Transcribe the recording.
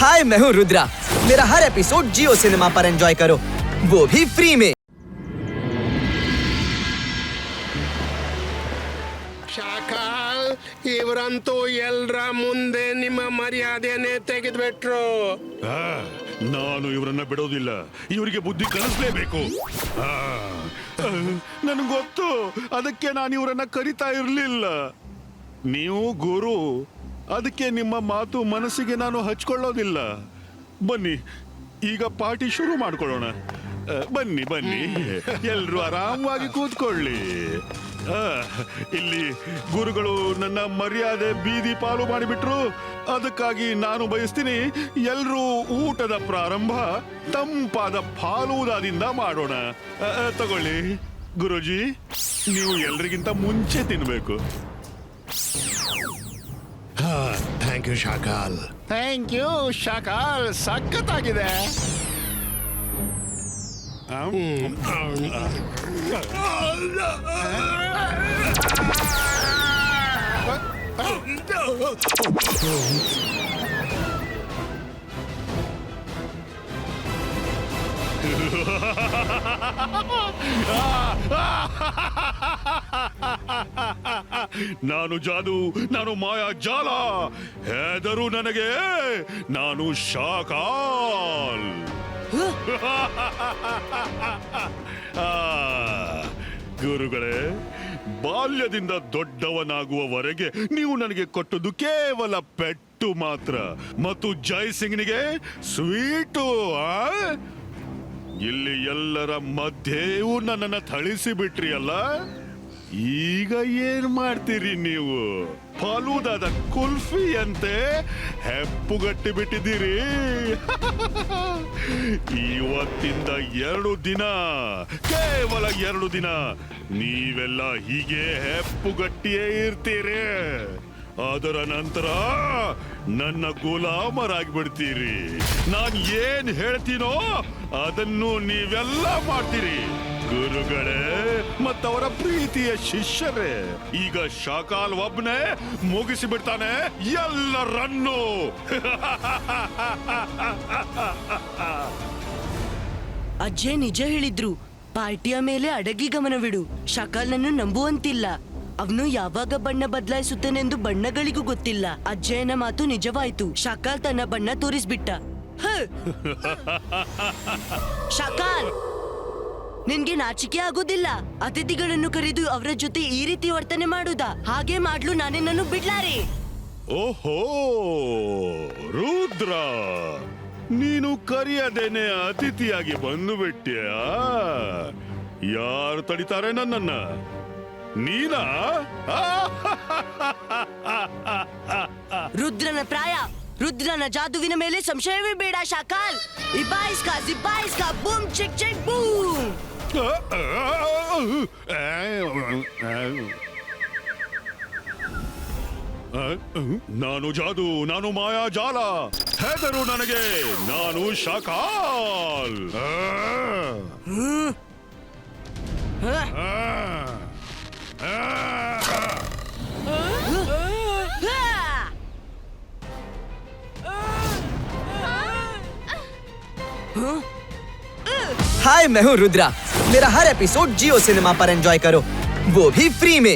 हाय, मैं हूँ रुद्रा। मेरा हर एपिसोड जियो सिनेमा पर एंजॉय करो, वो भी फ्री में। ಶಾಕಾಲ್ ಇವರಂತೂ ಎಲ್ರ ಮುಂದೆ ನಿಮ್ಮ ಮರ್ಯಾದೆನೇ ತೆಗೆದ್ಬಿಟ್ರು. ನಾನು ಇವರನ್ನ ಬಿಡೋದಿಲ್ಲ. ಇವರಿಗೆ ಬುದ್ಧಿ ಕಲಿಸ್ಲೇಬೇಕು. ನನಗೆ ಗೊತ್ತು, ಅದಕ್ಕೆ ನಾನು ಇವರನ್ನ ಕರಿತಾ ಇರಲಿಲ್ಲ. ನೀವು ಗುರು, ಅದಕ್ಕೆ ನಿಮ್ಮ ಮಾತು ಮನಸ್ಸಿಗೆ ನಾನು ಹಚ್ಕೊಳ್ಳೋದಿಲ್ಲ. ಬನ್ನಿ, ಈಗ ಪಾರ್ಟಿ ಶುರು ಮಾಡ್ಕೊಳ್ಳೋಣ. ಬನ್ನಿ ಬನ್ನಿ, ಎಲ್ರು ಆರಾಮವಾಗಿ ಕೂತ್ಕೊಳ್ಳಿ. ಇಲ್ಲಿ ಗುರುಗಳು ನನ್ನ ಮರ್ಯಾದೆ ಬೀದಿ ಪಾಲು ಮಾಡಿಬಿಟ್ರು. ಅದಕ್ಕಾಗಿ ನಾನು ಬಯಸ್ತೀನಿ, ಎಲ್ರೂ ಊಟದ ಪ್ರಾರಂಭ ತಂಪಾದ ಫಾಲೂದಾದಿಂದ ಮಾಡೋಣ. ತಗೊಳ್ಳಿ ಗುರುಜಿ, ನೀವು ಎಲ್ರಿಗಿಂತ ಮುಂಚೆ ತಿನ್ಬೇಕು. Thank you Shakal. Thank you Shakal, ಸಖತ್ತಾಗಿದೆ. ನಾನು ಜಾದು, ನಾನು ಮಾಯಾ ಜಾಲ. ಹೆದರು ನನಗೆ, ನಾನು ಶಾಕಾಲ್. ಗುರುಗಳೇ, ಬಾಲ್ಯದಿಂದ ದೊಡ್ಡವನಾಗುವವರೆಗೆ ನೀವು ನನಗೆ ಕೊಟ್ಟದ್ದು ಕೇವಲ ಪೆಟ್ಟು ಮಾತ್ರ, ಮತ್ತು ಜೈ ಸಿಂಗ್ನಿಗೆ ಸ್ವೀಟು. ಇಲ್ಲಿ ಎಲ್ಲರ ಮಧ್ಯೆಯೂ ನನ್ನನ್ನು ಥಳಿಸಿ ಬಿಟ್ರಿ ಅಲ್ಲ. ಈಗ ಏನ್ ಮಾಡ್ತೀರಿ ನೀವು? ಫಾಲೂದಾದ ಕುಲ್ಫಿಯಂತೆ ಹೆಪ್ಪುಗಟ್ಟಿ ಬಿಟ್ಟಿದ್ದೀರಿ. ಇವತ್ತಿಂದ 2 ದಿನ, ಕೇವಲ 2 ದಿನ ನೀವೆಲ್ಲ ಹೀಗೆ ಹೆಪ್ಪುಗಟ್ಟಿಯೇ ಇರ್ತೀರಿ. ಅದರ ನಂತರ ನನ್ನ ಗುಲಾಮರಾಗ್ಬಿಡ್ತೀರಿ. ನಾನು ಏನ್ ಹೇಳ್ತೀನೋ ಅದನ್ನು ನೀವೆಲ್ಲ ಮಾಡ್ತೀರಿ. ಗುರುಗಳೇ ಮತ್ತವರ ಪ್ರೀತಿಯ ಶಿಷ್ಯರೇ, ಈಗ ಶಾಕಾಲ್ ಒಬ್ಬನೇ ಮುಗಿಸಿ ಬಿಡ್ತಾನೆ ಎಲ್ಲರನ್ನೂ. ಅಜ್ಜೆ ನಿಜ ಹೇಳಿದ್ರು. ಪಾರ್ಟಿಯ ಮೇಲೆ ಅಡಗಿ ಗಮನವಿಡು. ಶಾಕಾಲ್ನನ್ನು ನಂಬುವಂತಿಲ್ಲ. ಅವನು ಯಾವಾಗ ಬಣ್ಣ ಬದಲಾಯಿಸುತ್ತಾನೆಂದು ಬಣ್ಣಗಳಿಗೂ ಗೊತ್ತಿಲ್ಲ. ಅಜ್ಜಯ್ಯನ ಮಾತು ನಿಜವಾಯ್ತು. ಶಾಕಾಲ್ ತನ್ನ ಬಣ್ಣ ತೋರಿಸ್ಬಿಟ್ಟ. ಶಾಕಾಲ್, ನಿನ್ಗೆ ನಾಚಿಕೆ ಆಗೋದಿಲ್ಲ? ಅತಿಥಿಗಳನ್ನು ಕರೆದು ಅವರ ಜೊತೆ ಈ ರೀತಿ ವರ್ತನೆ ಮಾಡುದಾ? ಹಾಗೆ ಮಾಡ್ಲು ನಾನೇನನ್ನು ಬಿಡ್ಲಾರೆ. ಓಹೋ ರುದ್ರ, ನೀನು ಕರೆಯದೇನೆ ಅತಿಥಿಯಾಗಿ ಬಂದು ಬಿಟ್ಟ್ಯಾ? ಯಾರು ತಡಿತಾರೆ ನನ್ನನ್ನ? ನೀನಾ? ರುದ್ರನ ಪ್ರಾಯ, ರುದ್ರನ ಜಾದುವಿನ ಮೇಲೆ ಸಂಶಯವೇ ಬೇಡ ಶಾಕಾಲ್. ಇಬಾಯಿಸ್ಕಾ ಜಿಬಾಯಿಸ್ಕಾ ಬೂಮ್ ಚಿಕ್ ಚಿಕ್ ಬೂಮ್. ನಾನು ಜಾದು, ನಾನು ಮಾಯಾ ಜಾಲ. ಹೆದರು ನನಗೆ, ನಾನು ಶಾಕಾಲ್. हाय, मैं हूँ रुद्रा। मेरा हर एपिसोड जियो सिनेमा पर एंजॉय करो, वो भी फ्री में।